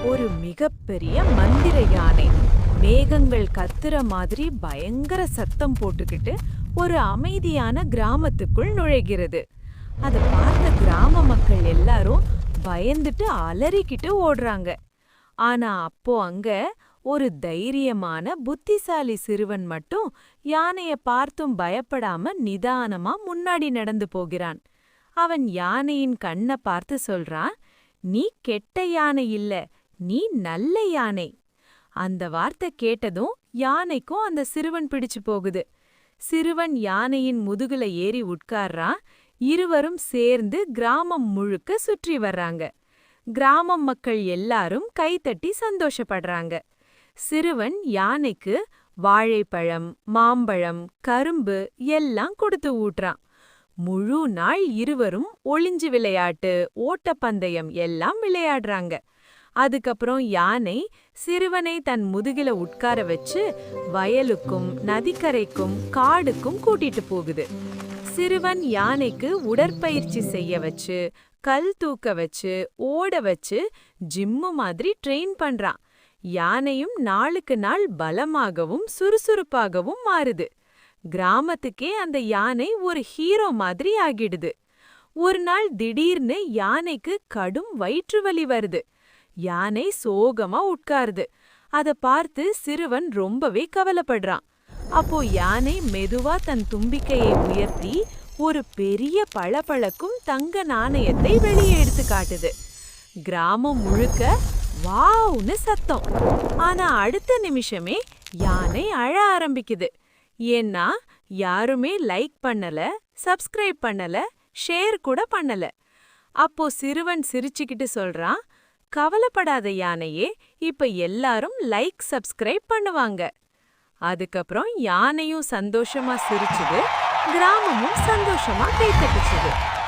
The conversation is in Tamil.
ஒரு மிகப்பெரிய மந்திர யானை மேகங்கள் கத்துற மாதிரி பயங்கர சத்தம் போட்டுக்கிட்டு ஒரு அமைதியான கிராமத்துக்குள் நுழைகிறது. அத பார்த்த கிராம மக்கள் எல்லாரும் பயந்துட்டு அலறிக்கிட்டு ஓடுறாங்க. ஆனா அப்போ அங்க ஒரு தைரியமான புத்திசாலி சிறுவன் மட்டும் யானைய பார்த்தும் பயப்படாம நிதானமா முன்னாடி நடந்து போகிறான். அவன் யானையின் கண்ண பார்த்து சொல்றான், "நீ கெட்ட யானை இல்ல, நீ நல்ல யானை." அந்த வார்த்தை கேட்டதும் யானைக்கும் அந்த சிறுவன் பிடிச்சு போகுது. சிறுவன் யானையின் முதுகுல ஏறி உட்கார்றான். இருவரும் சேர்ந்து கிராமம் முழுக்க சுற்றி வர்றாங்க. கிராமம் மக்கள் எல்லாரும் கைத்தட்டி சந்தோஷப்படுறாங்க. சிறுவன் யானைக்கு வாழைப்பழம், மாம்பழம், கரும்பு எல்லாம் கொடுத்து ஊட்டுறான். முழு நாள் இருவரும் ஒளிஞ்சு விளையாட்டு, ஓட்டப்பந்தயம் எல்லாம் விளையாடுறாங்க. அதுக்கப்புறம் யானை சிறுவனை தன் முதுகில உட்கார வச்சு வயலுக்கும் நதிக்கரைக்கும் காடுக்கும் கூட்டிட்டு போகுது. சிறுவன் யானைக்கு உடற்பயிற்சி செய்ய வச்சு, கல் தூக்க வச்சு, ஓட வச்சு ஜிம்மு மாதிரி ட்ரெயின் பண்றான். யானையும் நாளுக்கு நாள் பலமாகவும் சுறுசுறுப்பாகவும் மாறுது. கிராமத்துக்கே அந்த யானை ஒரு ஹீரோ மாதிரி ஆகிடுது. ஒரு நாள் திடீர்னு யானைக்கு கடும் வயிற்று வலி வருது. யானை சோகமா உட்காருது. அத பார்த்து சிறுவன் ரொம்பவே கவலைப்படுறான். அப்போ யானை மெதுவா தன் தும்பிக்கையை உயர்த்தி ஒரு பெரிய பளபளக்கும் தங்க நாணயத்தை வெளியே எடுத்து காட்டுது. கிராமம் முழுக்க வாவ்னு சத்தம். ஆனா அடுத்த நிமிஷமே யானை அழ ஆரம்பிக்குது. ஏன்னா யாருமே லைக் பண்ணல, சப்ஸ்கிரைப் பண்ணல, ஷேர் கூட பண்ணல. அப்போ சிறுவன் சிரிச்சுக்கிட்டு சொல்றான், "கவலைப்படாத யானையே, இப்ப எல்லாரும் லைக் சப்ஸ்கிரைப் பண்ணுவாங்க." அதுக்கப்புறம் யானையும் சந்தோஷமா சிரிச்சுது, கிராமமும் சந்தோஷமா கைத்தட்டுச்சுது.